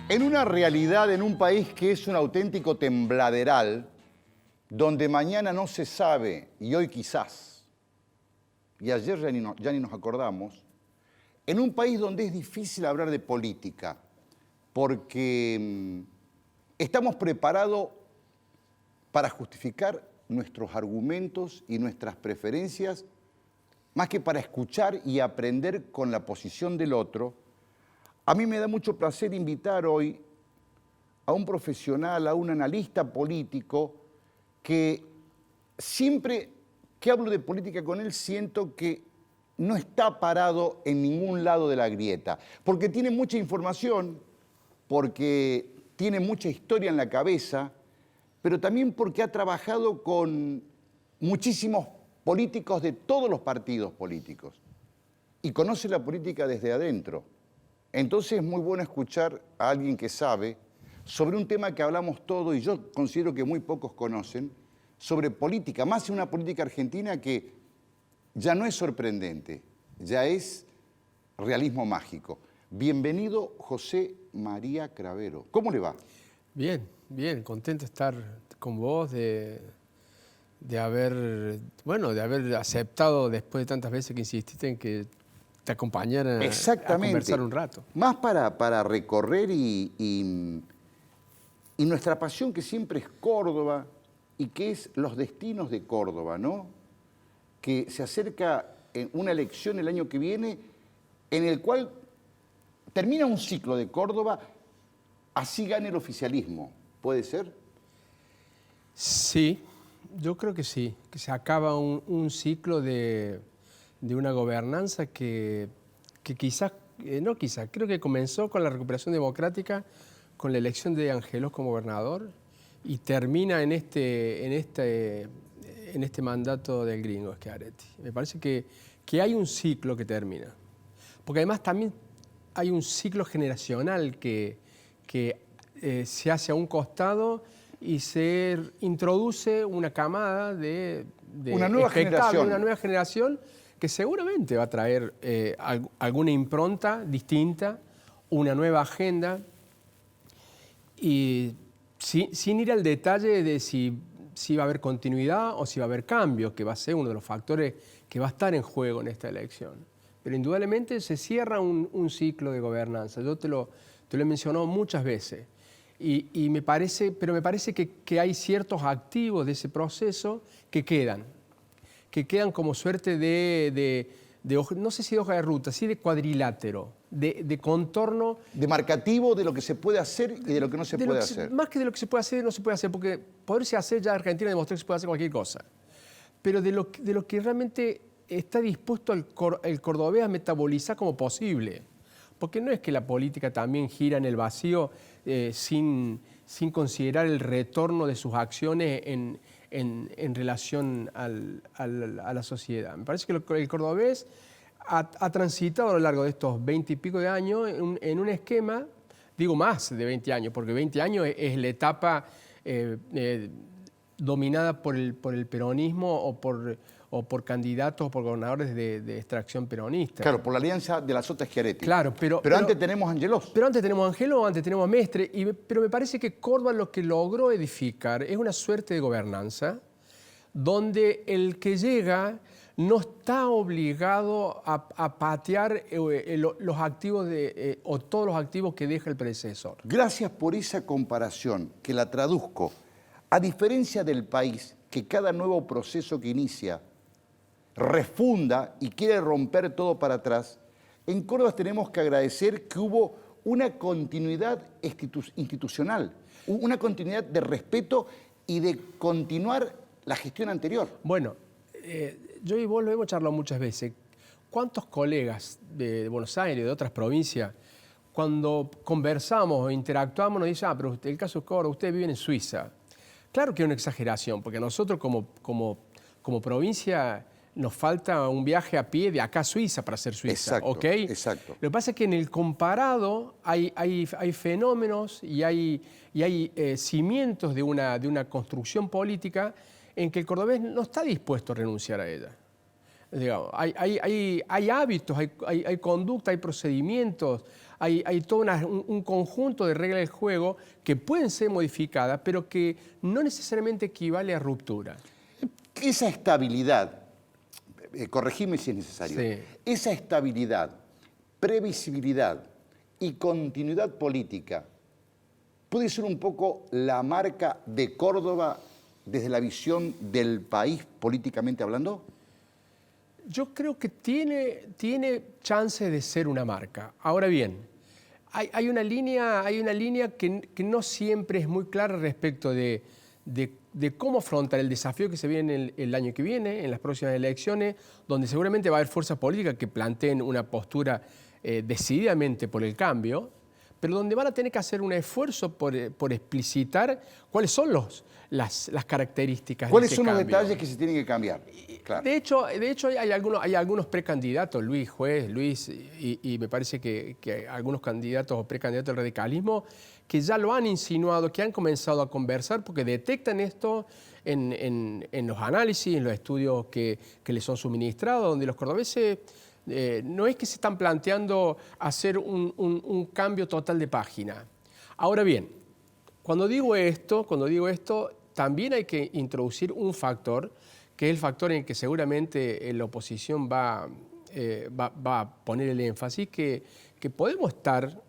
En una realidad, en un país que es un auténtico tembladeral, donde mañana no se sabe y hoy quizás, y ayer ya ni nos acordamos, en un país donde es difícil hablar de política, porque estamos preparados para justificar nuestros argumentos y nuestras preferencias, más que para escuchar y aprender con la posición del otro. A mí me da mucho placer invitar hoy a un profesional, a un analista político, que siempre que hablo de política con él siento que no está parado en ningún lado de la grieta, porque tiene mucha información, porque tiene mucha historia en la cabeza, pero también porque ha trabajado con muchísimos políticos de todos los partidos políticos y conoce la política desde adentro. Entonces es muy bueno escuchar a alguien que sabe sobre un tema que hablamos todos y yo considero que muy pocos conocen, sobre política, más en una política argentina que ya no es sorprendente, ya es realismo mágico. Bienvenido, José María Cravero. ¿Cómo le va? Bien, bien, contento de estar con vos, de haber aceptado después de tantas veces que insististe en que te acompañara a conversar un rato. Más para recorrer y nuestra pasión que siempre es Córdoba y que es los destinos de Córdoba, ¿no? Que se acerca una elección el año que viene en el cual termina un ciclo de Córdoba, así gane el oficialismo. ¿Puede ser? Sí, yo creo que sí, que se acaba un ciclo de una gobernanza que quizás, creo que comenzó con la recuperación democrática, con la elección de Angelos como gobernador y termina en este mandato del gringo Schiaretti. Me parece que hay un ciclo que termina, porque además también hay un ciclo generacional que se hace a un costado y se introduce una camada de una nueva generación que seguramente va a traer alguna impronta distinta, una nueva agenda, y sin ir al detalle de si va a haber continuidad o si va a haber cambio, que va a ser uno de los factores que va a estar en juego en esta elección. Pero indudablemente se cierra un ciclo de gobernanza. Yo te lo he mencionado muchas veces. Y me parece que hay ciertos activos de ese proceso que quedan como suerte de no sé si de hoja de ruta, sí de cuadrilátero, de contorno. Demarcativo de lo que se puede hacer y de lo que no se puede hacer. Más que de lo que se puede hacer y no se puede hacer, porque poderse hacer, ya Argentina demostró que se puede hacer cualquier cosa. Pero de lo que realmente está dispuesto el cordobés a metabolizar como posible. Porque no es que la política también gira en el vacío sin considerar el retorno de sus acciones en relación a la sociedad. Me parece que el cordobés ha transitado a lo largo de estos 20 y pico de años en un esquema, digo más de 20 años, porque 20 años es la etapa dominada por el peronismo o por candidatos o por gobernadores de extracción peronista. Claro, por la alianza de la Sota Schiaretti. Claro, pero antes tenemos a Angelos. Pero antes tenemos a Angelos, antes tenemos a Mestre, pero me parece que Córdoba lo que logró edificar es una suerte de gobernanza donde el que llega no está obligado a patear los activos o todos los activos que deja el predecesor. Gracias por esa comparación, que la traduzco. A diferencia del país, que cada nuevo proceso que inicia refunda y quiere romper todo para atrás, en Córdoba tenemos que agradecer que hubo una continuidad institucional, una continuidad de respeto y de continuar la gestión anterior. Bueno, yo y vos lo hemos charlado muchas veces. ¿Cuántos colegas de Buenos Aires, de otras provincias, cuando conversamos o interactuamos nos dicen, pero el caso es Córdoba, ustedes viven en Suiza? Claro que es una exageración, porque nosotros como provincia nos falta un viaje a pie de acá a Suiza para ser Suiza. Exacto, ¿Okay? exacto. Lo que pasa es que en el comparado hay fenómenos y hay cimientos de una construcción política en que el cordobés no está dispuesto a renunciar a ella. Digamos, hay hábitos, hay conducta, hay procedimientos, hay todo un conjunto de reglas del juego que pueden ser modificadas, pero que no necesariamente equivale a ruptura. Esa estabilidad, corregime si es necesario, Sí. esa estabilidad, previsibilidad y continuidad política puede ser un poco la marca de Córdoba desde la visión del país políticamente hablando. Yo creo que tiene chance de ser una marca. Ahora bien, hay una línea que no siempre es muy clara respecto de cómo afrontar el desafío que se viene el año que viene, en las próximas elecciones, donde seguramente va a haber fuerzas políticas que planteen una postura decididamente por el cambio, pero donde van a tener que hacer un esfuerzo por explicitar cuáles son las características ¿Cuáles de ese son los cambio. detalles que se tienen que cambiar? Claro. De hecho hay algunos precandidatos, Luis y me parece que algunos candidatos o precandidatos del radicalismo que ya lo han insinuado, que han comenzado a conversar porque detectan esto en los análisis, en los estudios que les son suministrados, donde los cordobeses no es que se están planteando hacer un cambio total de página. Ahora bien, cuando digo esto, también hay que introducir un factor, que es el factor en que seguramente la oposición va a poner el énfasis, que podemos estar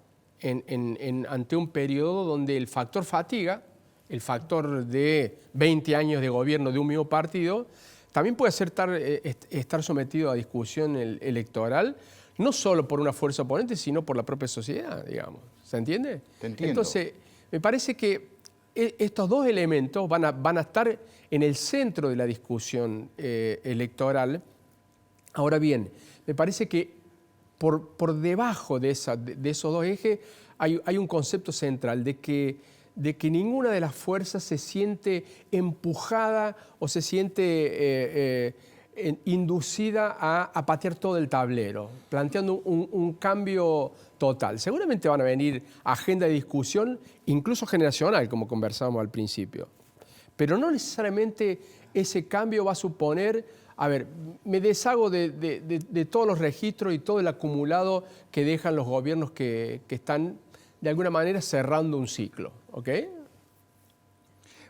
ante un periodo donde el factor fatiga, el factor de 20 años de gobierno de un mismo partido, también puede estar sometido a discusión electoral, no solo por una fuerza oponente, sino por la propia sociedad, digamos. ¿Se entiende? Te entiendo. Entonces, me parece que estos dos elementos van a estar en el centro de la discusión electoral. Ahora bien, me parece que por debajo de esos dos ejes hay un concepto central de que ninguna de las fuerzas se siente empujada o se siente inducida a patear todo el tablero, planteando un cambio total. Seguramente van a venir agendas de discusión, incluso generacional, como conversábamos al principio. Pero no necesariamente ese cambio va a suponer, a ver, me deshago de todos los registros y todo el acumulado que dejan los gobiernos que están de alguna manera cerrando un ciclo, ¿ok?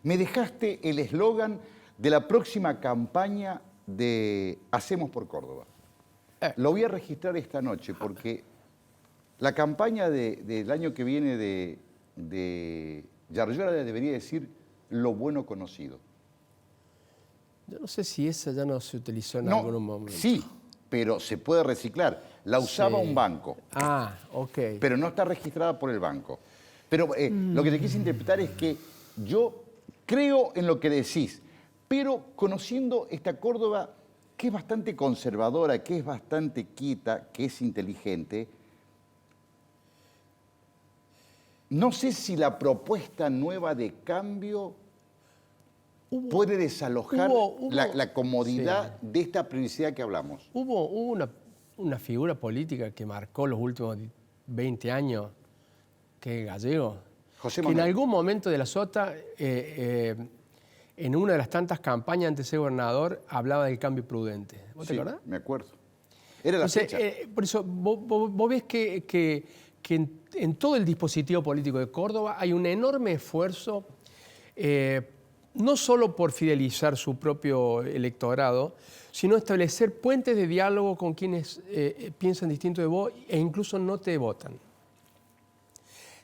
Me dejaste el eslogan de la próxima campaña de Hacemos por Córdoba. Lo voy a registrar esta noche porque la campaña del año que viene de Yarlora debería decir lo bueno conocido. Yo no sé si esa ya no se utilizó en algún momento. Sí, pero se puede reciclar. La usaba un banco. Ah, ok. Pero no está registrada por el banco. Pero lo que te quise interpretar es que yo creo en lo que decís, pero conociendo esta Córdoba que es bastante conservadora, que es bastante quieta, que es inteligente, no sé si la propuesta nueva de cambio puede desalojar la comodidad de esta previsibilidad que hablamos. Hubo una figura política que marcó los últimos 20 años, que es Gallego, José que en Manuel. algún momento de la Sota, en una de las tantas campañas antes de ser gobernador, hablaba del cambio prudente. ¿Vos te Sí, acordás? me acuerdo. Era la Entonces, fecha. por eso vos ves que en todo el dispositivo político de Córdoba hay un enorme esfuerzo, no solo por fidelizar su propio electorado, sino establecer puentes de diálogo con quienes piensan distinto de vos e incluso no te votan.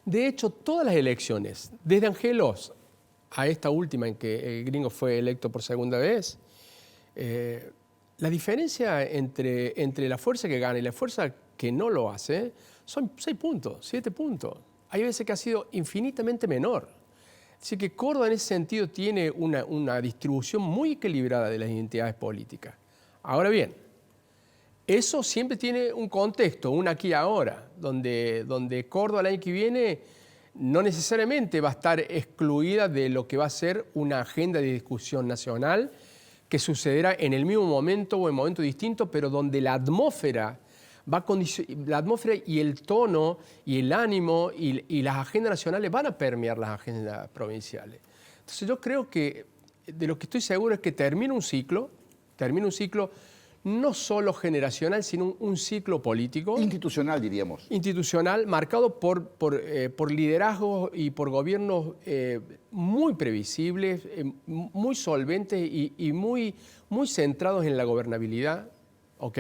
De hecho, todas las elecciones, desde Angelos a esta última en que el gringo fue electo por segunda vez, la diferencia entre la fuerza que gana y la fuerza que no lo hace son 6 puntos, 7 puntos. Hay veces que ha sido infinitamente menor. Así que Córdoba en ese sentido tiene una distribución muy equilibrada de las identidades políticas. Ahora bien, eso siempre tiene un contexto, un aquí y ahora, donde Córdoba el año que viene no necesariamente va a estar excluida de lo que va a ser una agenda de discusión nacional que sucederá en el mismo momento o en momentos distintos, pero donde la atmósfera y el tono y el ánimo y las agendas nacionales van a permear las agendas provinciales. Entonces yo creo que de lo que estoy seguro es que termina un ciclo, no solo generacional, sino un ciclo político. Institucional, diríamos. Institucional, marcado por liderazgos y por gobiernos muy previsibles, muy solventes y muy centrados en la gobernabilidad, ¿ok?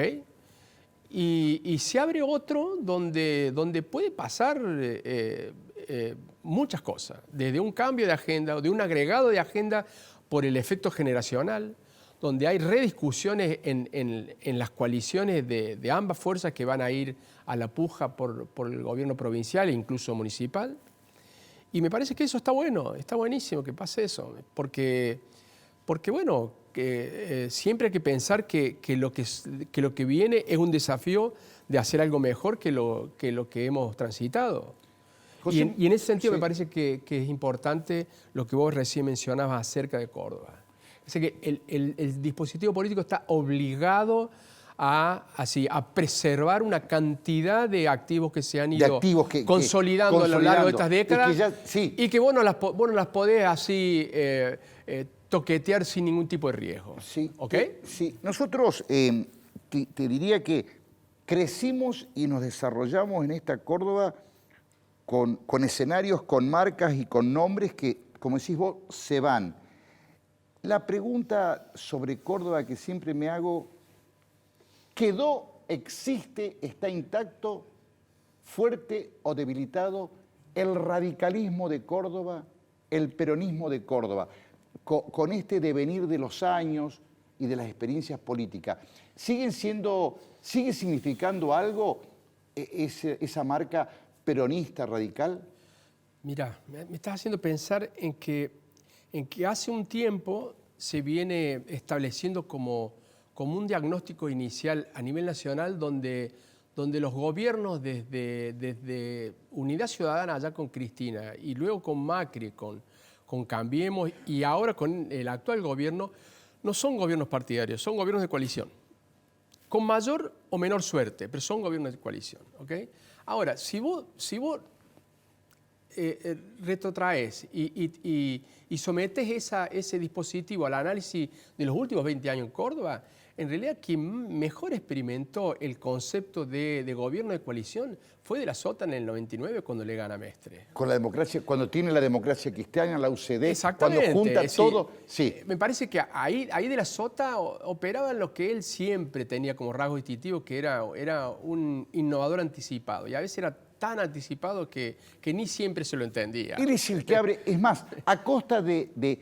Y se abre otro donde puede pasar muchas cosas, desde un cambio de agenda o de un agregado de agenda por el efecto generacional, donde hay rediscusiones en las coaliciones de ambas fuerzas que van a ir a la puja por el gobierno provincial e incluso municipal. Y me parece que eso está bueno, está buenísimo que pase eso, porque bueno, siempre hay que pensar que lo que viene es un desafío de hacer algo mejor que lo que hemos transitado. José, Y en ese sentido sí. me parece que es importante lo que vos recién mencionabas acerca de Córdoba. Así que el dispositivo político está obligado a preservar una cantidad de activos que se han ido consolidando a lo largo de estas décadas y que vos no las podés así toquetear sin ningún tipo de riesgo. Sí, ¿Ok? Sí. Nosotros te diría que crecimos y nos desarrollamos en esta Córdoba con escenarios, con marcas y con nombres que, como decís vos, se van. La pregunta sobre Córdoba que siempre me hago, ¿quedó, existe, está intacto, fuerte o debilitado el radicalismo de Córdoba, el peronismo de Córdoba, con este devenir de los años y de las experiencias políticas? ¿Sigue significando algo esa marca peronista radical? Mira, me estás haciendo pensar en que hace un tiempo se viene estableciendo como un diagnóstico inicial a nivel nacional donde los gobiernos desde Unidad Ciudadana allá con Cristina y luego con Macri, con Cambiemos y ahora con el actual gobierno, no son gobiernos partidarios, son gobiernos de coalición. Con mayor o menor suerte, pero son gobiernos de coalición. ¿Okay? Ahora, si vos retrotraes y sometes ese dispositivo al análisis de los últimos 20 años en Córdoba, en realidad quien mejor experimentó el concepto de gobierno de coalición fue De la Sota en el 99 cuando le gana a Mestre. Con la democracia, cuando tiene la democracia cristiana, la UCD, exactamente, cuando junta todo. Sí. Me parece que ahí De la Sota operaba en lo que él siempre tenía como rasgo distintivo, que era un innovador anticipado. Y a veces era tan anticipado que ni siempre se lo entendía. Él es el que abre, es más, a costa de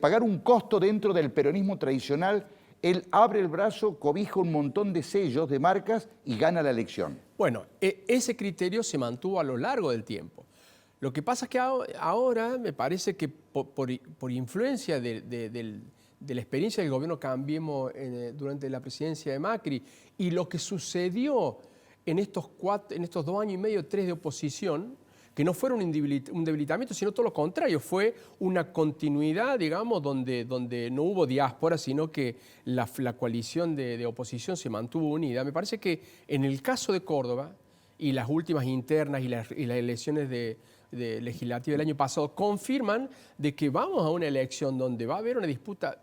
pagar un costo dentro del peronismo tradicional, él abre el brazo, cobija un montón de sellos, de marcas y gana la elección. Bueno, ese criterio se mantuvo a lo largo del tiempo. Lo que pasa es que ahora me parece que por influencia de la experiencia del gobierno Cambiemos durante la presidencia de Macri y lo que sucedió en estos 2 años y medio, 3 de oposición, que no fueron un debilitamiento, sino todo lo contrario, fue una continuidad, digamos, donde no hubo diáspora, sino que la coalición de oposición se mantuvo unida. Me parece que en el caso de Córdoba y las últimas internas y las elecciones de legislativa del año pasado confirman de que vamos a una elección donde va a haber una disputa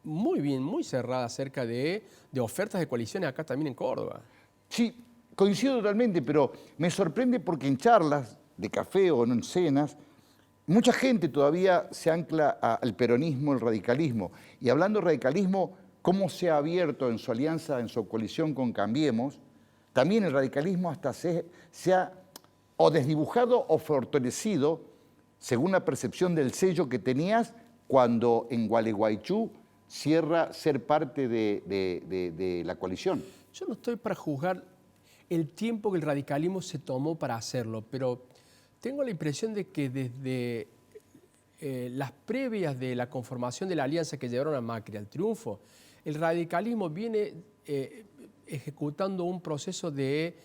muy cerrada acerca de ofertas de coaliciones acá también en Córdoba. Sí, coincido totalmente, pero me sorprende porque en charlas de café o en cenas, mucha gente todavía se ancla al peronismo, el radicalismo. Y hablando de radicalismo, cómo se ha abierto en su alianza, en su coalición con Cambiemos, también el radicalismo hasta se ha o desdibujado o fortalecido según la percepción del sello que tenías cuando en Gualeguaychú cierra ser parte de la coalición. Yo no estoy para juzgar el tiempo que el radicalismo se tomó para hacerlo, pero tengo la impresión de que desde las previas de la conformación de la alianza que llevaron a Macri al triunfo, el radicalismo viene ejecutando un proceso de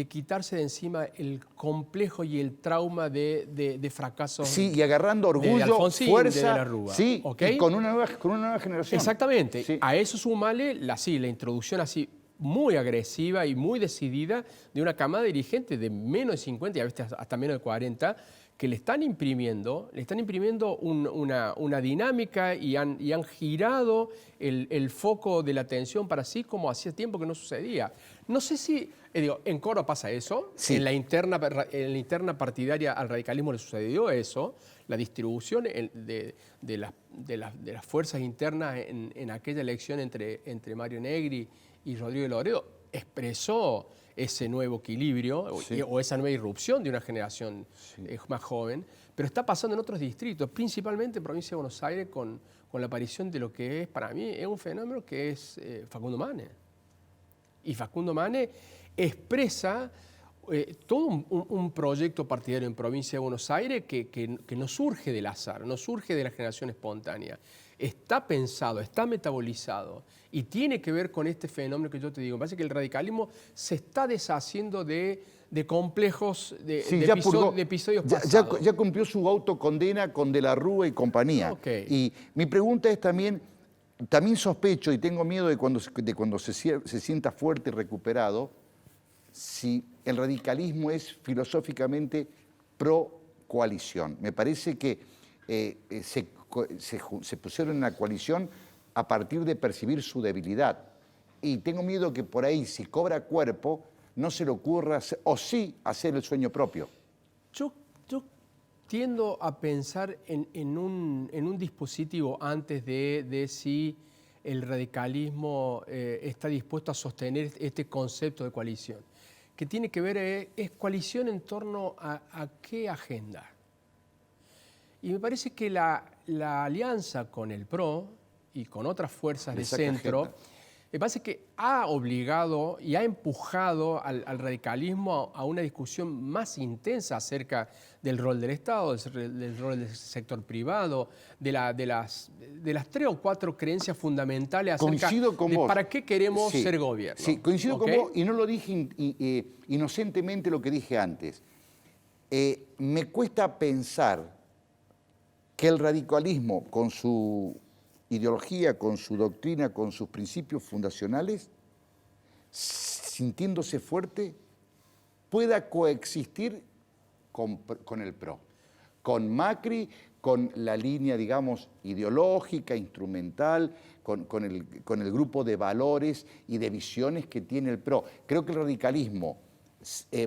quitarse de encima el complejo y el trauma de fracasos. Sí, y agarrando orgullo, de Alfonsín, fuerza, de la Rúa, sí, ¿okay? Y con una nueva generación. Exactamente. Sí. A eso sumale la introducción así muy agresiva y muy decidida de una camada dirigente de menos de 50 y a veces hasta menos de 40, que le están imprimiendo una dinámica y han girado el foco de la atención para sí como hacía tiempo que no sucedía. No sé si, en Córdoba pasa eso, sí. en la interna partidaria al radicalismo le sucedió eso, la distribución de las fuerzas internas en aquella elección entre Mario Negri y Rodrigo de Loredo expresó ese nuevo equilibrio o esa nueva irrupción de una generación más joven, pero está pasando en otros distritos, principalmente en provincia de Buenos Aires, con la aparición de lo que es, para mí, es un fenómeno que es Facundo Manes. Y Facundo Manes expresa todo un proyecto partidario en provincia de Buenos Aires que no surge del azar, no surge de la generación espontánea. Está pensado, está metabolizado y tiene que ver con este fenómeno que yo te digo. Me parece que el radicalismo se está deshaciendo de complejos, de episodios pasados. Ya cumplió su autocondena con De la Rúa y compañía. Okay. Y mi pregunta es también sospecho y tengo miedo de cuando se sienta fuerte y recuperado, si el radicalismo es filosóficamente pro coalición. Me parece que se pusieron en la coalición a partir de percibir su debilidad. Y tengo miedo que por ahí, si cobra cuerpo, no se le ocurra, o sí, hacer el sueño propio. Yo tiendo a pensar en un dispositivo antes de si el radicalismo está dispuesto a sostener este concepto de coalición, que tiene que ver, es coalición en torno a qué agenda. Y me parece que la alianza con el PRO y con otras fuerzas de centro, me parece que ha obligado y ha empujado al radicalismo a una discusión más intensa acerca del rol del Estado, del rol del sector privado, de las 3 o 4 creencias fundamentales acerca de para qué queremos ser gobierno. Sí, coincido con vos y no lo dije inocentemente lo que dije antes. Me cuesta pensar que el radicalismo, con su ideología, con su doctrina, con sus principios fundacionales, sintiéndose fuerte, pueda coexistir con el PRO, con Macri, con la línea, digamos, ideológica, instrumental, con el grupo de valores y de visiones que tiene el PRO. Creo que el radicalismo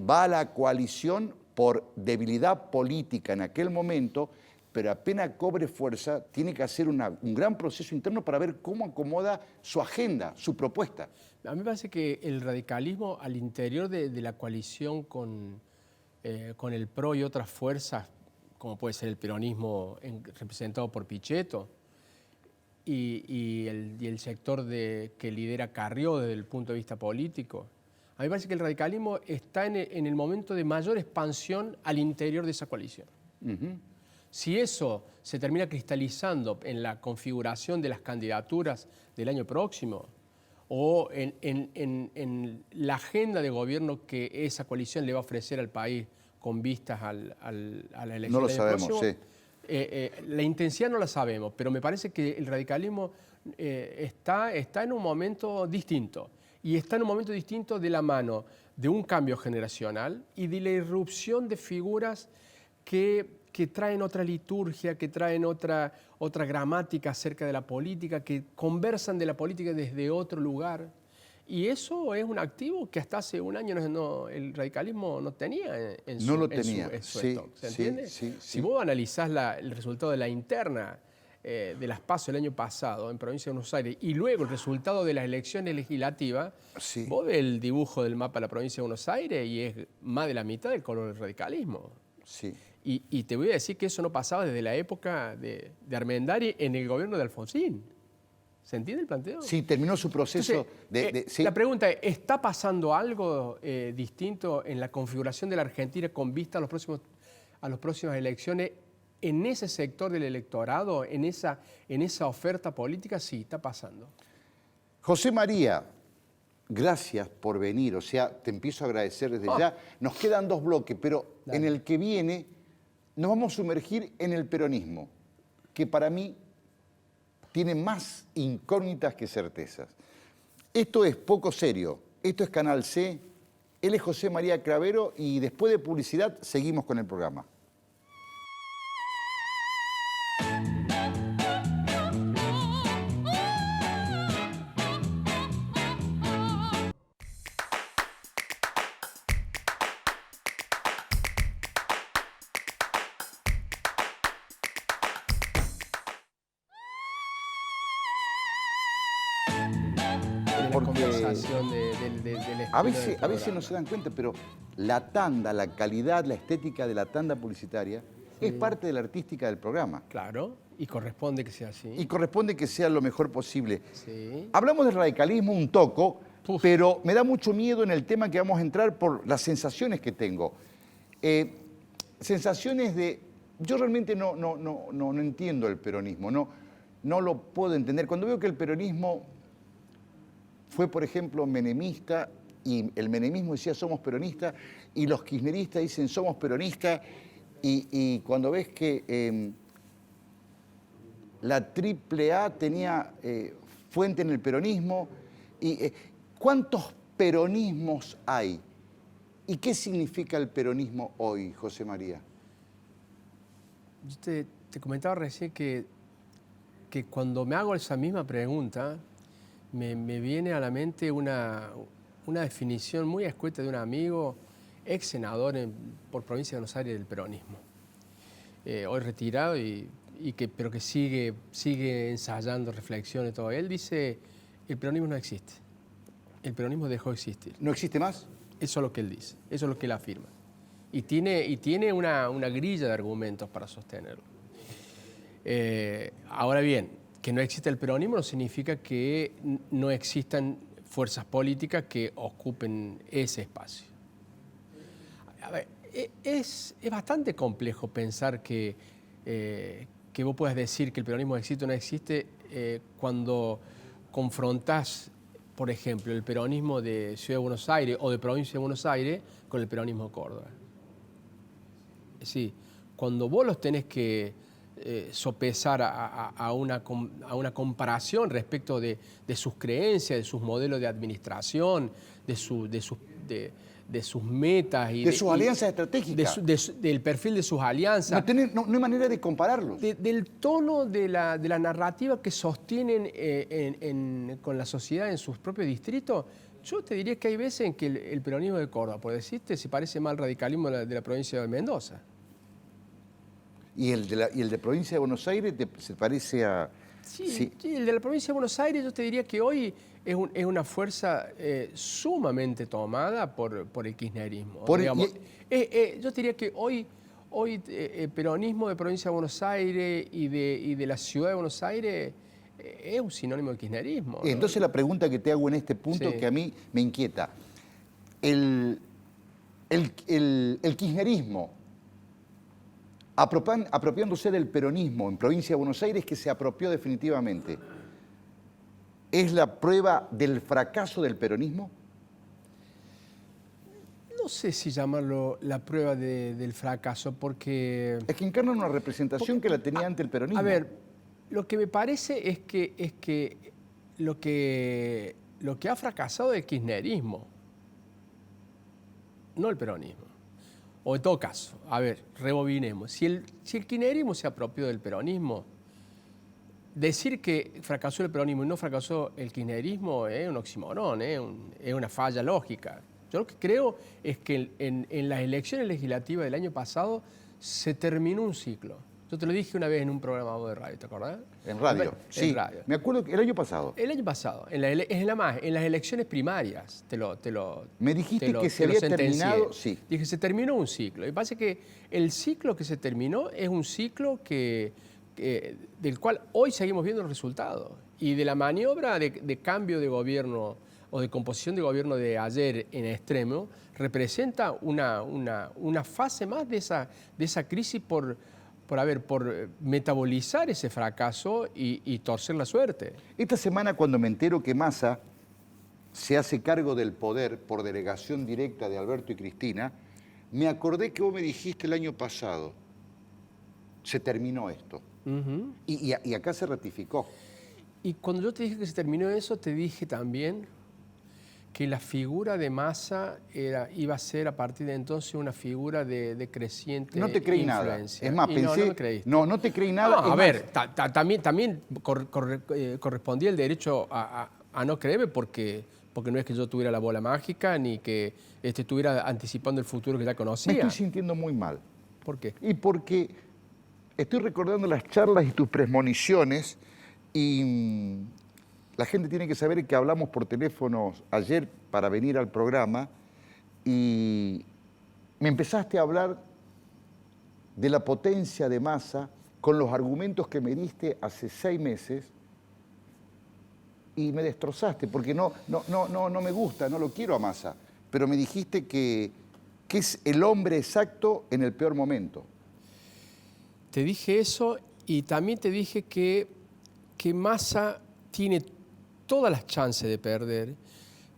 va a la coalición por debilidad política en aquel momento, pero apenas cobre fuerza, tiene que hacer un gran proceso interno para ver cómo acomoda su agenda, su propuesta. A mí me parece que el radicalismo al interior de la coalición con el PRO y otras fuerzas, como puede ser el peronismo representado por Pichetto, y el sector que lidera Carrió desde el punto de vista político, a mí me parece que el radicalismo está en el momento de mayor expansión al interior de esa coalición. Si eso se termina cristalizando en la configuración de las candidaturas del año próximo o en la agenda de gobierno que esa coalición le va a ofrecer al país con vistas a la elección no lo del sabemos, próximo, sí. La intensidad no la sabemos, pero me parece que el radicalismo está en un momento distinto. Y está en un momento distinto de la mano de un cambio generacional y de la irrupción de figuras que traen otra liturgia, que traen otra gramática acerca de la política, que conversan de la política desde otro lugar. Y eso es un activo que hasta hace un año el radicalismo no tenía en su stock. ¿Se entiende? Sí. Si vos analizás el resultado de la interna de las PASO el año pasado en provincia de Buenos Aires y luego el resultado de las elecciones legislativas, vos ves el dibujo del mapa de la provincia de Buenos Aires y es más de la mitad del color del radicalismo. Sí. Y te voy a decir que eso no pasaba desde la época de Armendari en el gobierno de Alfonsín. ¿Se entiende el planteo? Sí, terminó su proceso. Entonces, la pregunta es, ¿está pasando algo distinto en la configuración de la Argentina con vista a las próximas elecciones en ese sector del electorado, en esa oferta política? Sí, está pasando. José María, gracias por venir. O sea, te empiezo a agradecer desde ya. Nos quedan 2 bloques, pero en el que viene nos vamos a sumergir en el peronismo, que para mí tiene más incógnitas que certezas. Esto es Poco Serio, esto es Canal C, él es José María Cravero y después de publicidad seguimos con el programa. porque conversación del a estilo del veces no programa. se dan cuenta, pero la tanda, la calidad, la estética de la tanda publicitaria es parte de la artística del programa. Claro, y corresponde que sea así. Y corresponde que sea lo mejor posible. Sí. Hablamos del radicalismo un toco, Puf. pero me da mucho miedo en el tema que vamos a entrar por las sensaciones que tengo. Sensaciones de... Yo realmente no entiendo el peronismo, no lo puedo entender. Cuando veo que el peronismo fue, por ejemplo, menemista, y el menemismo decía somos peronistas, y los kirchneristas dicen somos peronistas, y cuando ves que la AAA tenía fuente en el peronismo, y ¿cuántos peronismos hay? ¿Y qué significa el peronismo hoy, José María? Yo te comentaba recién que cuando me hago esa misma pregunta, me viene a la mente una definición muy escueta de un amigo, ex senador por provincia de Buenos Aires del peronismo. Hoy retirado, pero que sigue ensayando reflexiones y todo. Él dice, el peronismo no existe. El peronismo dejó de existir. ¿No existe más? Eso es lo que él dice, eso es lo que él afirma. Y tiene una grilla de argumentos para sostenerlo. Ahora bien, que no exista el peronismo no significa que no existan fuerzas políticas que ocupen ese espacio. A ver, es bastante complejo pensar que vos puedas decir que el peronismo existe o no existe cuando confrontás, por ejemplo, el peronismo de Ciudad de Buenos Aires o de Provincia de Buenos Aires con el peronismo de Córdoba. Sí, cuando vos los tenés que sopesar a una comparación respecto de sus creencias, de sus modelos de administración, de sus metas y de sus alianzas estratégicas. Del perfil de sus alianzas. No hay manera de compararlos. Del tono de la narrativa que sostienen con la sociedad en sus propios distritos. Yo te diría que hay veces en que el peronismo de Córdoba, por decirte, se parece más al radicalismo de la provincia de Mendoza. ¿Y el de provincia de Buenos Aires se parece a...? Sí, el de la provincia de Buenos Aires yo te diría que hoy es una fuerza sumamente tomada por el kirchnerismo. Yo te diría que hoy el peronismo de provincia de Buenos Aires y de la ciudad de Buenos Aires es un sinónimo de kirchnerismo, ¿no? Entonces la pregunta que te hago en este punto que a mí me inquieta. El kirchnerismo, apropiándose del peronismo en provincia de Buenos Aires, que se apropió definitivamente, ¿es la prueba del fracaso del peronismo? No sé si llamarlo la prueba del fracaso, porque... Es que encarna una representación que la tenía ante el peronismo. A ver, lo que me parece es que lo que ha fracasado es el kirchnerismo, no el peronismo. O en todo caso, a ver, rebobinemos. Si el kirchnerismo se apropió del peronismo, decir que fracasó el peronismo y no fracasó el kirchnerismo es un oxímoron, es una falla lógica. Yo lo que creo es que en las elecciones legislativas del año pasado se terminó un ciclo. Yo te lo dije una vez en un programa de radio, ¿te acordás? En radio, sí. En radio. Me acuerdo que el año pasado. El año pasado, en las elecciones primarias, Me dijiste que se había terminado, sí. Dije, se terminó un ciclo. Y parece que el ciclo que se terminó es un ciclo del cual hoy seguimos viendo los resultados. Y de la maniobra de cambio de gobierno o de composición de gobierno de ayer en extremo, representa una fase más de esa crisis por metabolizar ese fracaso y torcer la suerte. Esta semana, cuando me entero que Massa se hace cargo del poder por delegación directa de Alberto y Cristina, me acordé que vos me dijiste el año pasado, se terminó esto. Uh-huh. Y acá se ratificó. Y cuando yo te dije que se terminó eso, te dije también que la figura de Massa iba a ser a partir de entonces una figura de creciente No te creí influencia. nada. Es más, pensé... No me creíste. No te creí nada. No, a ver, también correspondía el derecho a no creerme porque no es que yo tuviera la bola mágica ni que estuviera anticipando el futuro que ya conocía. Me estoy sintiendo muy mal. ¿Por qué? Y porque estoy recordando las charlas y tus premoniciones y La gente tiene que saber que hablamos por teléfono ayer para venir al programa y me empezaste a hablar de la potencia de Massa con los argumentos que me diste hace 6 meses y me destrozaste porque no me gusta, no lo quiero a Massa, pero me dijiste que es el hombre exacto en el peor momento. Te dije eso y también te dije que Massa tiene todas las chances de perder,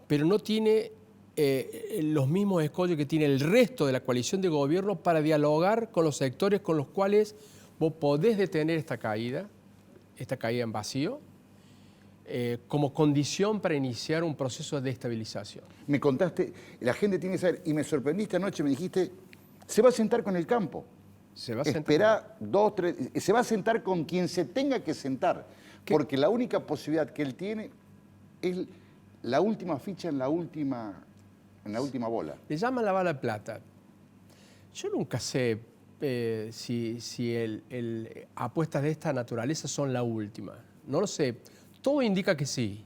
pero no tiene los mismos escollos que tiene el resto de la coalición de gobierno para dialogar con los sectores con los cuales vos podés detener esta caída en vacío, como condición para iniciar un proceso de estabilización. Me contaste, la gente tiene que saber, y me sorprendiste anoche, me dijiste, se va a sentar con el campo. Se va a sentar. Esperá 2, 3, se va a sentar con quien se tenga que sentar, porque la única posibilidad que él tiene es la última ficha en la última bola. Le llaman la bala de plata. Yo nunca sé si apuestas de esta naturaleza son la última. No lo sé. Todo indica que sí.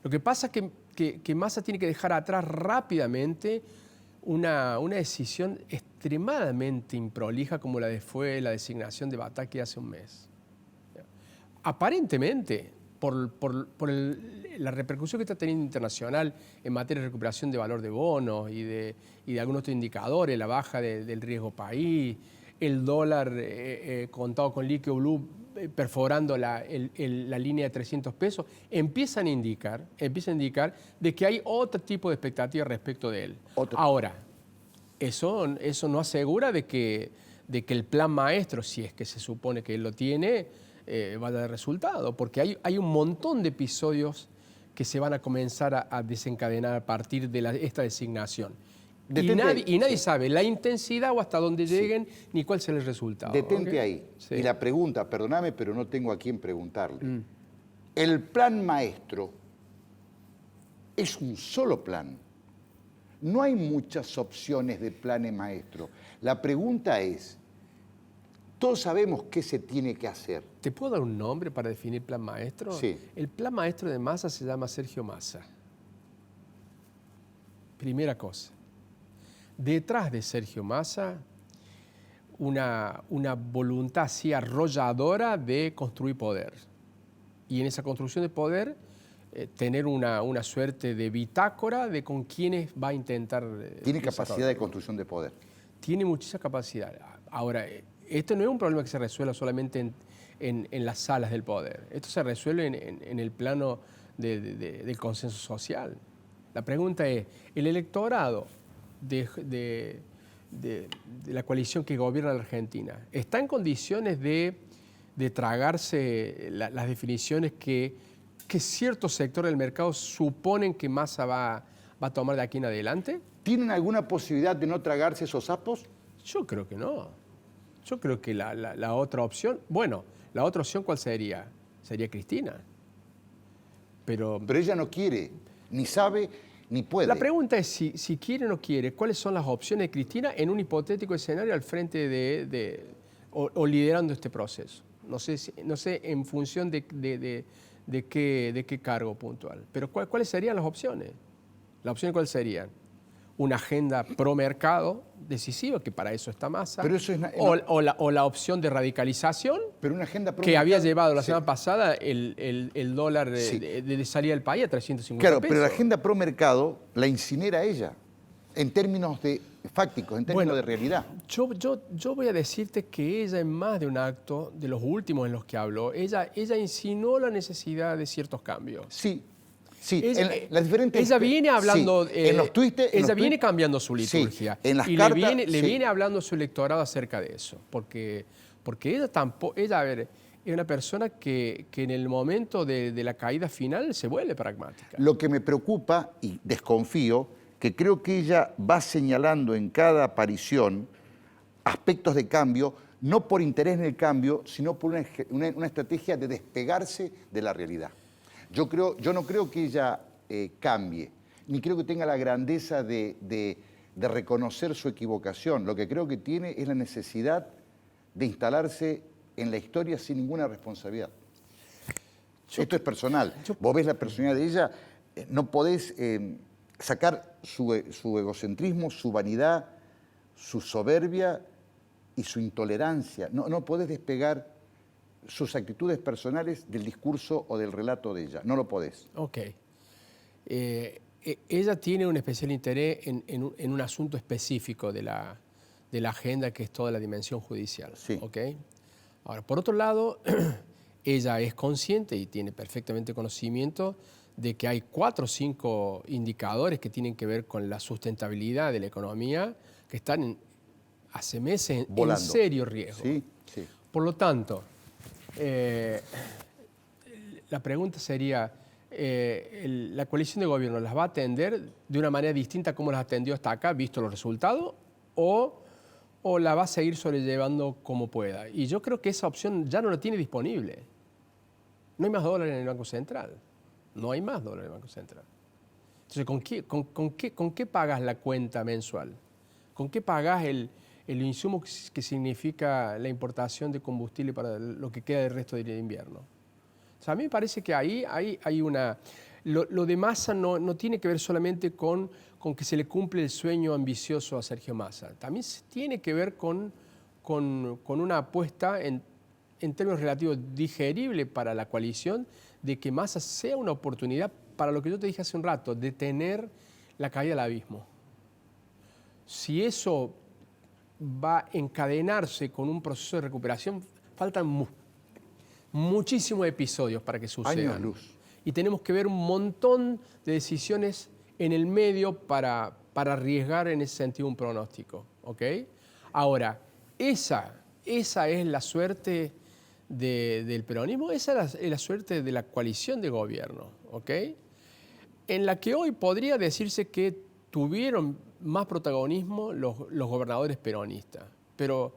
Lo que pasa es que Massa tiene que dejar atrás rápidamente una decisión extremadamente improlija como fue la designación de Bataki hace un mes. Aparentemente, por la repercusión que está teniendo internacional en materia de recuperación de valor de bonos y de algunos otros indicadores, la baja del riesgo país, el dólar contado con líquido blue perforando la línea de 300 pesos, empiezan a indicar de que hay otro tipo de expectativas respecto de él. Ahora, eso no asegura de que el plan maestro, si es que se supone que él lo tiene, vaya a dar resultado, porque hay un montón de episodios que se van a comenzar a desencadenar a partir de esta designación. Y nadie sabe la intensidad o hasta dónde lleguen, ni cuál será el resultado. Detente ahí. Sí. Y la pregunta, perdóname, pero no tengo a quién preguntarle. El plan maestro es un solo plan. No hay muchas opciones de planes maestro. La pregunta es, todos sabemos qué se tiene que hacer. ¿Te puedo dar un nombre para definir plan maestro? Sí. El plan maestro de Massa se llama Sergio Massa. Primera cosa. Detrás de Sergio Massa, una voluntad así arrolladora de construir poder. Y en esa construcción de poder, tener una suerte de bitácora de con quienes va a intentar... Tiene capacidad de construcción de poder. Tiene muchísima capacidad. Ahora, esto no es un problema que se resuelva solamente en las salas del poder. Esto se resuelve en el plano del consenso social. La pregunta es, ¿el electorado de la coalición que gobierna la Argentina está en condiciones de tragarse las definiciones que ciertos sectores del mercado suponen que Massa va a tomar de aquí en adelante? ¿Tienen alguna posibilidad de no tragarse esos sapos? Yo creo que no. Yo creo que la otra opción, bueno, la otra opción ¿cuál sería? Sería Cristina. Pero ella no quiere, ni sabe, ni puede. La pregunta es si quiere o no quiere, ¿cuáles son las opciones de Cristina en un hipotético escenario al frente o liderando este proceso? No sé en función de qué cargo puntual. Pero ¿cuáles serían las opciones? ¿Las opciones cuáles serían? Una agenda pro mercado decisiva, que para eso está Massa, pero eso es o la opción de radicalización, pero una agenda pro que mercado, había llevado la semana pasada el dólar de salida del país a 350 claro, pesos. Pero la agenda pro mercado la incinera ella, en términos fácticos, en términos de realidad. Yo voy a decirte que ella, en más de un acto, de los últimos en los que habló, ella insinuó la necesidad de ciertos cambios. Sí. Ella, en las diferentes... ella viene hablando... Sí, en los tweets... Ella viene cambiando su liturgia. Sí, en las y cartas... le viene hablando a su electorado acerca de eso. Porque ella tampoco... Ella, a ver, es una persona que en el momento de la caída final se vuelve pragmática. Lo que me preocupa, y desconfío, que creo que ella va señalando en cada aparición aspectos de cambio, no por interés en el cambio, sino por una estrategia de despegarse de la realidad. Yo no creo que ella cambie, ni creo que tenga la grandeza de reconocer su equivocación. Lo que creo que tiene es la necesidad de instalarse en la historia sin ninguna responsabilidad. Esto es personal. Vos ves la personalidad de ella, no podés sacar su egocentrismo, su vanidad, su soberbia y su intolerancia. No podés despegar sus actitudes personales del discurso o del relato de ella. No lo podés. Ok. Ella tiene un especial interés en un asunto específico de la agenda, que es toda la dimensión judicial. Sí. ¿Okay? Ahora, por otro lado, ella es consciente y tiene perfectamente conocimiento de que hay 4 o 5 indicadores que tienen que ver con la sustentabilidad de la economía que están hace meses en serio riesgo. Sí, sí. Por lo tanto, la pregunta sería, ¿la coalición de gobierno las va a atender de una manera distinta a como las atendió hasta acá, visto los resultados, o la va a seguir sobrellevando como pueda? Y yo creo que esa opción ya no la tiene disponible. No hay más dólares en el Banco Central. No hay más dólares en el Banco Central. Entonces, ¿con qué pagas la cuenta mensual? ¿Con qué pagas el insumo que significa la importación de combustible para lo que queda del resto del invierno? O sea, a mí me parece que ahí hay una... Lo de Massa no tiene que ver solamente con que se le cumple el sueño ambicioso a Sergio Massa. También tiene que ver con una apuesta en términos relativos digerible para la coalición, de que Massa sea una oportunidad para lo que yo te dije hace un rato, detener la caída al abismo. Si eso va a encadenarse con un proceso de recuperación, faltan muchísimos episodios para que sucedan. Años luz. Y tenemos que ver un montón de decisiones en el medio para arriesgar en ese sentido un pronóstico. ¿Ok? Ahora, esa es la suerte del peronismo, esa es la suerte de la coalición de gobierno. ¿Ok? En la que hoy podría decirse que tuvieron más protagonismo los gobernadores peronistas, pero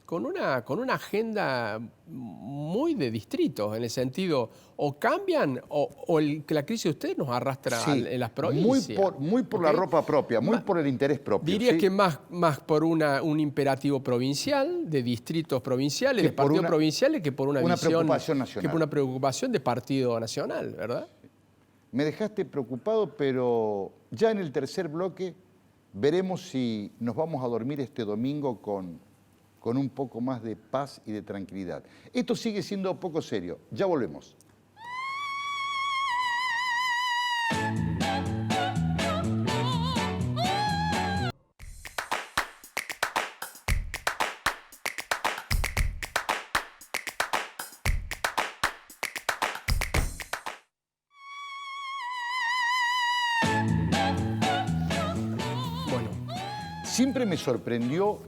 con una agenda muy de distritos, en el sentido, o cambian o que la crisis de ustedes nos arrastra en las provincias. Muy por la ropa propia, muy por el interés propio. Diría ¿sí? que más por un imperativo provincial, de distritos provinciales, de partidos provinciales, que por una visión, preocupación nacional. que por una preocupación de partido nacional, ¿verdad? Me dejaste preocupado, pero ya en el tercer bloque veremos si nos vamos a dormir este domingo con un poco más de paz y de tranquilidad. Esto sigue siendo poco serio. Ya volvemos. Siempre me sorprendió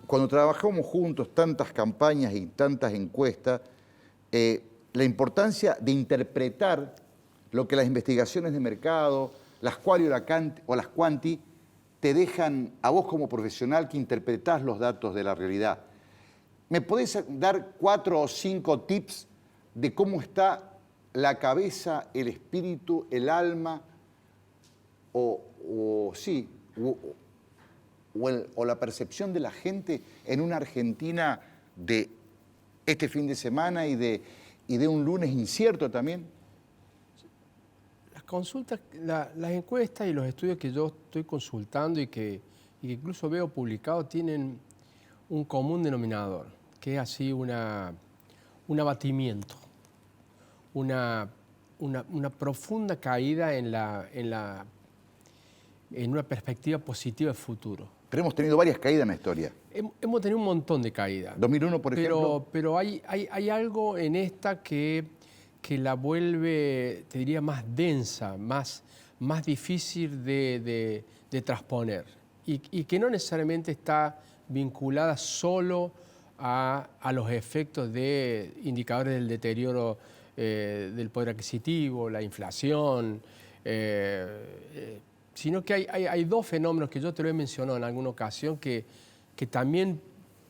cuando trabajamos juntos tantas campañas y tantas encuestas, la importancia de interpretar lo que las investigaciones de mercado, las quali o las quanti, te dejan a vos como profesional que interpretás los datos de la realidad. ¿Me podés dar 4 o 5 tips de cómo está la cabeza, el espíritu, el alma o la percepción de la gente en una Argentina de este fin de semana y de un lunes incierto también? Las consultas, las encuestas y los estudios que yo estoy consultando y que incluso veo publicados tienen un común denominador, que es así un abatimiento, una profunda caída en una perspectiva positiva de futuro. Pero hemos tenido varias caídas en la historia. Hemos tenido un montón de caídas. 2001, por ejemplo. Pero hay algo en esta que la vuelve, te diría, más densa, más difícil de transponer. Y que no necesariamente está vinculada solo a los efectos de indicadores del deterioro del poder adquisitivo, la inflación, sino que hay 2 fenómenos que yo te lo he mencionado en alguna ocasión que también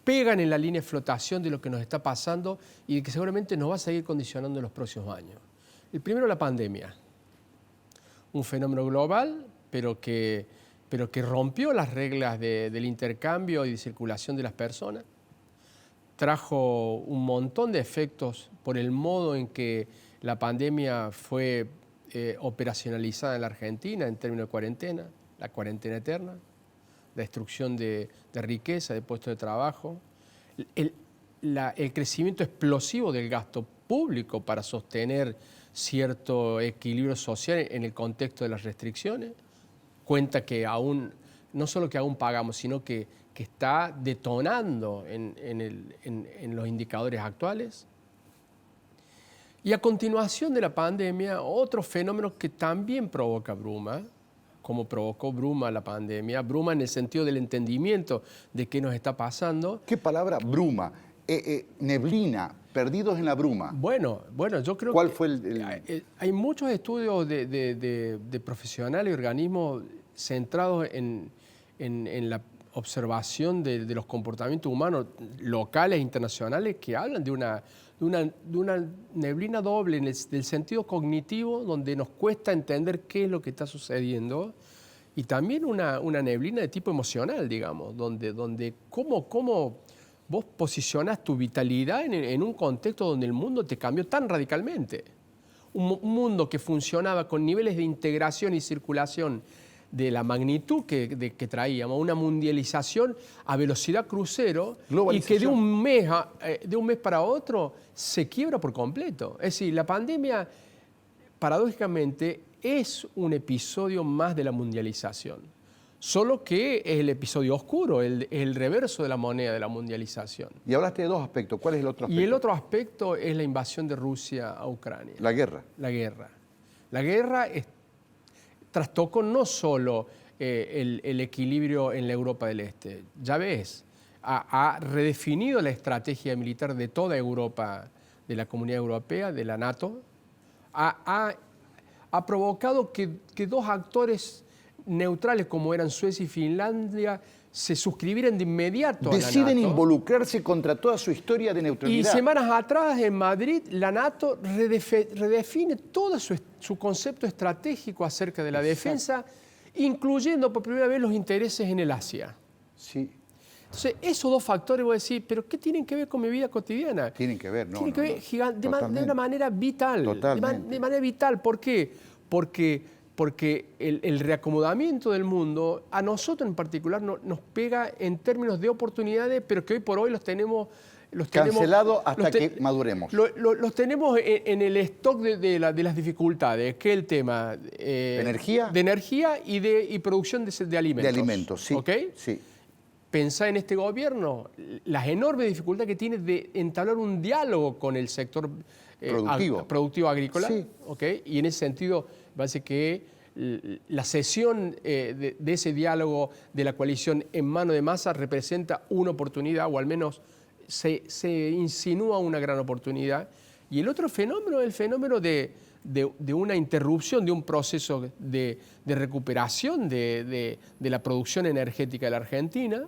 pegan en la línea de flotación de lo que nos está pasando y que seguramente nos va a seguir condicionando en los próximos años. El primero, la pandemia. Un fenómeno global, pero que rompió las reglas del intercambio y de circulación de las personas, trajo un montón de efectos por el modo en que la pandemia fue operacionalizada en la Argentina en términos de cuarentena, la cuarentena eterna, destrucción de riqueza, de puestos de trabajo, el crecimiento explosivo del gasto público para sostener cierto equilibrio social en el contexto de las restricciones, cuenta que aún, no solo que aún pagamos, sino que está detonando en los indicadores actuales. Y a continuación de la pandemia, otro fenómeno que también provoca bruma, como provocó bruma la pandemia, bruma en el sentido del entendimiento de qué nos está pasando. ¿Qué palabra? Bruma. Neblina, perdidos en la bruma. Bueno, yo creo ¿Cuál que fue el...? Hay muchos estudios de profesionales y organismos centrados en la observación de los comportamientos humanos locales e internacionales que hablan de una neblina doble en el sentido cognitivo, donde nos cuesta entender qué es lo que está sucediendo, y también una neblina de tipo emocional, digamos, donde cómo vos posicionás tu vitalidad en un contexto donde el mundo te cambió tan radicalmente. Un mundo que funcionaba con niveles de integración y circulación de la magnitud que traíamos, una mundialización a velocidad crucero, y que de un mes para otro se quiebra por completo. Es decir, la pandemia, paradójicamente, es un episodio más de la mundialización. Solo que es el episodio oscuro, el reverso de la moneda de la mundialización. Y hablaste de dos aspectos. ¿Cuál es el otro aspecto? Y el otro aspecto es la invasión de Rusia a Ucrania. La guerra. La guerra. La guerra trastocó no solo el equilibrio en la Europa del Este. Ya ves, ha redefinido la estrategia militar de toda Europa, de la Comunidad Europea, de la NATO. Ha provocado que dos actores neutrales como eran Suecia y Finlandia se suscribieran de inmediato a la NATO. Deciden involucrarse contra toda su historia de neutralidad. Y semanas atrás en Madrid la NATO redefine todo su concepto estratégico acerca de la defensa, incluyendo por primera vez los intereses en el Asia. Sí. Entonces, esos dos factores, voy a decir, ¿pero qué tienen que ver con mi vida cotidiana? Tienen que ver, ¿no? Tienen que ver de una manera vital. Totalmente. De manera vital. ¿Por qué? Porque el reacomodamiento del mundo, a nosotros en particular, nos pega en términos de oportunidades, pero que hoy por hoy los tenemos cancelado hasta que maduremos. Los tenemos en el stock de las dificultades, que es el tema ¿De energía? De energía y producción de alimentos. De alimentos, sí. ¿Ok? Sí. Pensá en este gobierno, las enormes dificultades que tiene de entablar un diálogo con el sector productivo agrícola. Sí. ¿Okay? Y en ese sentido, parece que la cesión de ese diálogo de la coalición en mano de Massa representa una oportunidad, o al menos se insinúa una gran oportunidad. Y el otro fenómeno es el fenómeno de una interrupción de un proceso de recuperación de la producción energética de la Argentina,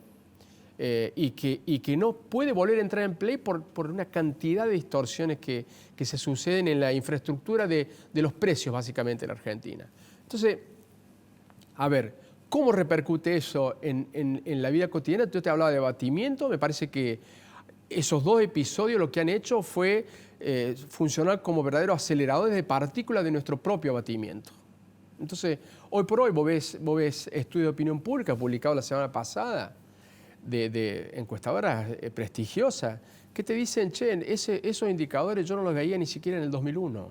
y que no puede volver a entrar en play por una cantidad de distorsiones que se suceden en la infraestructura de los precios, básicamente, en la Argentina. Entonces, a ver, ¿cómo repercute eso en la vida cotidiana? Yo te hablaba de abatimiento, me parece que esos dos episodios lo que han hecho fue funcionar como verdaderos aceleradores de partículas de nuestro propio abatimiento. Entonces, hoy por hoy, vos ves estudios de opinión pública publicados la semana pasada de encuestadoras prestigiosas que te dicen, che, esos indicadores yo no los veía ni siquiera en el 2001.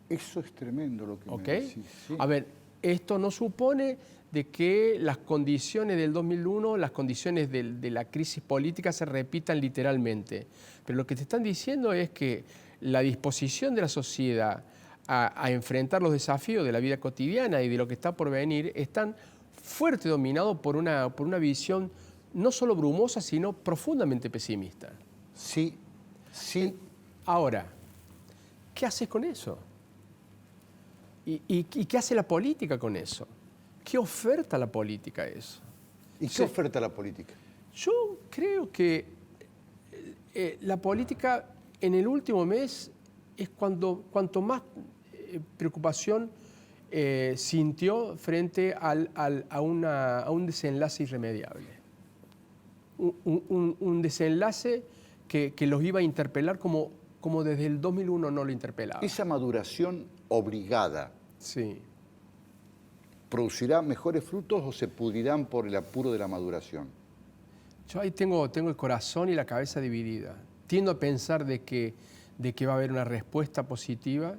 Eso es tremendo lo que me decís. Sí. A ver, esto no supone de que las condiciones del 2001, las condiciones de la crisis política se repitan literalmente. Pero lo que te están diciendo es que la disposición de la sociedad a enfrentar los desafíos de la vida cotidiana y de lo que está por venir están fuerte dominados por una visión no solo brumosa, sino profundamente pesimista. Sí, sí. Ahora, ¿qué haces con eso? ¿Y qué hace la política con eso? ¿Qué oferta la política a eso? ¿Y qué oferta la política? Yo creo que la política en el último mes es cuanto más preocupación sintió frente a un desenlace irremediable. Un desenlace que los iba a interpelar como desde el 2001 no lo interpelaba. Esa maduración obligada, Sí. ¿producirá mejores frutos o se pudrirán por el apuro de la maduración? Yo ahí tengo el corazón y la cabeza dividida. Tiendo a pensar de que va a haber una respuesta positiva,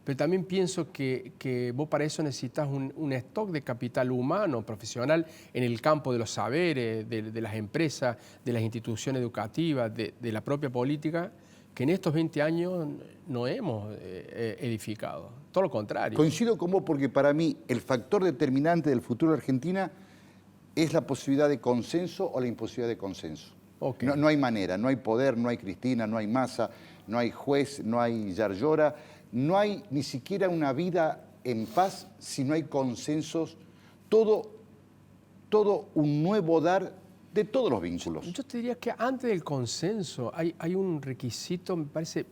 pero también pienso que vos para eso necesitas un stock de capital humano, profesional, en el campo de los saberes, de las empresas, de las instituciones educativas, de la propia política, que en estos 20 años no hemos edificado. Todo lo contrario. Coincido con vos porque para mí el factor determinante del futuro de Argentina es la posibilidad de consenso o la imposibilidad de consenso. Okay. No hay manera, no hay poder, no hay Cristina, no hay Massa, no hay juez, no hay Yarlora, no hay ni siquiera una vida en paz si no hay consensos, todo un nuevo dar de todos los vínculos. Yo te diría que antes del consenso hay un requisito, me parece,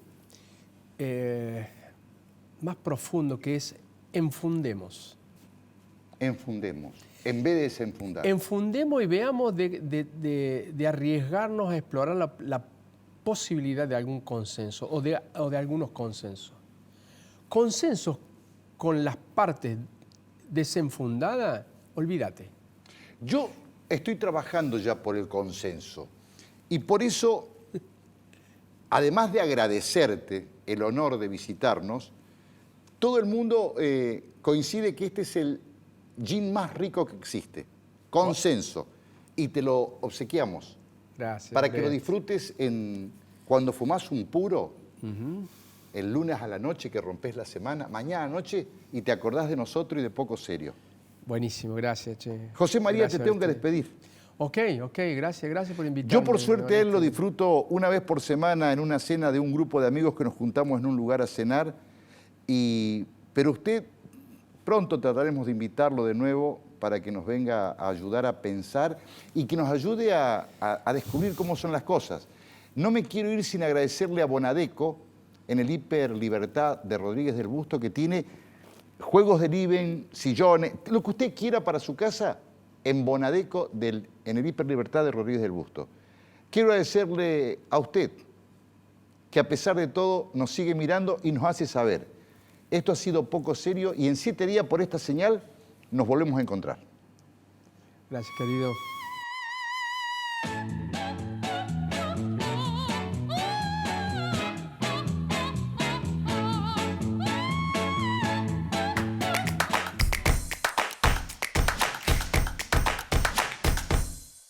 más profundo, que es enfundemos. Enfundemos, en vez de desenfundar. Enfundemos y veamos de arriesgarnos a explorar la posibilidad de algún consenso o de algunos consensos. Consensos con las partes desenfundadas, olvídate. Yo estoy trabajando ya por el consenso y por eso, además de agradecerte el honor de visitarnos, todo el mundo coincide que este es el gin más rico que existe, consenso, y te lo obsequiamos. Gracias. Para que Andrés. lo disfrutes cuando fumás un puro, el lunes a la noche que rompes la semana, mañana noche, y te acordás de nosotros y de Poco Serio. Buenísimo, gracias, che. José María, Gracias te tengo a que usted. despedir. Ok, gracias por invitarme. Yo por suerte él lo Honesto. disfruto una vez por semana en una cena de un grupo de amigos que nos juntamos en un lugar a cenar, pero usted pronto trataremos de invitarlo de nuevo para que nos venga a ayudar a pensar y que nos ayude a descubrir cómo son las cosas. No me quiero ir sin agradecerle a Bonadeco en el Hiper Libertad de Rodríguez del Busto, que tiene juegos de living, sillones, lo que usted quiera para su casa, en Bonadeco, en el Hiper Libertad de Rodríguez del Busto. Quiero agradecerle a usted, que a pesar de todo nos sigue mirando y nos hace saber. Esto ha sido Poco Serio y en 7 días por esta señal nos volvemos a encontrar. Gracias, querido.